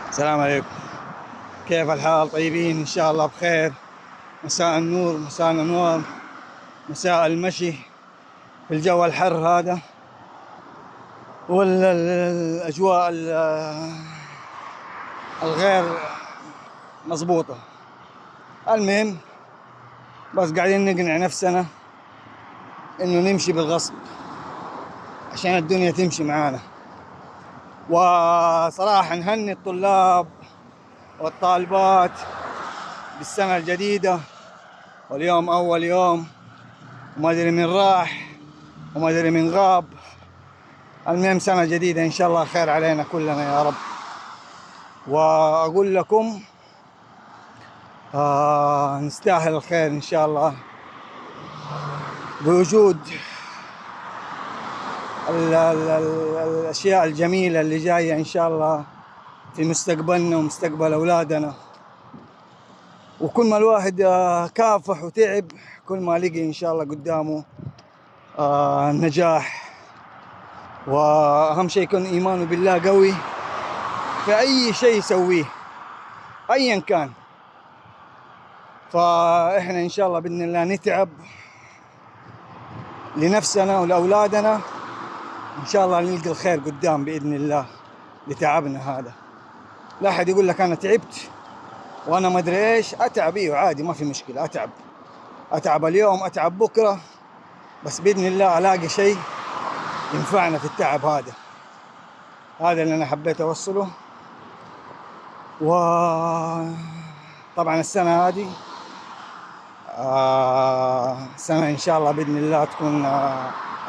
السلام عليكم. كيف الحال؟ طيبين إن شاء الله بخير. مساء النور، مساء الأنوار، مساء المشي في الجو الحر هذا والأجواء الغير مضبوطة. المهم بس قاعدين نقنع نفسنا إنه نمشي بالغصب عشان الدنيا تمشي معانا. وصراحة نهني الطلاب والطالبات بالسنة الجديدة، واليوم أول يوم وما أدري من راح وما أدري من غاب. المهم سنة جديدة إن شاء الله خير علينا كلنا يا رب. وأقول لكم نستاهل الخير إن شاء الله بوجود الأشياء الجميلة اللي جاية إن شاء الله في مستقبلنا ومستقبل أولادنا. وكل ما الواحد كافح وتعب كل ما لقي إن شاء الله قدامه النجاح. وأهم شيء يكون إيمانه بالله قوي في أي شيء يسويه أيا كان. فإحنا إن شاء الله بإذن الله نتعب لنفسنا ولأولادنا، إن شاء الله نلقى الخير قدام بإذن الله لتعبنا هذا. لا أحد يقول لك أنا تعبت وأنا ما أدري إيش. أتعب إيه عادي، ما في مشكلة. أتعب اليوم، أتعب بكرة، بس بإذن الله ألاقي شيء ينفعنا في التعب هذا. هذا اللي أنا حبيت أوصله. وطبعا السنة هذه سنة إن شاء الله بإذن الله تكون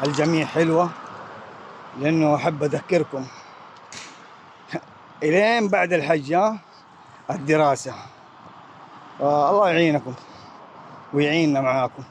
الجميع حلوة، لأنه أحب أذكركم إلين بعد الحج الدراسة. الله يعينكم ويعيننا معاكم.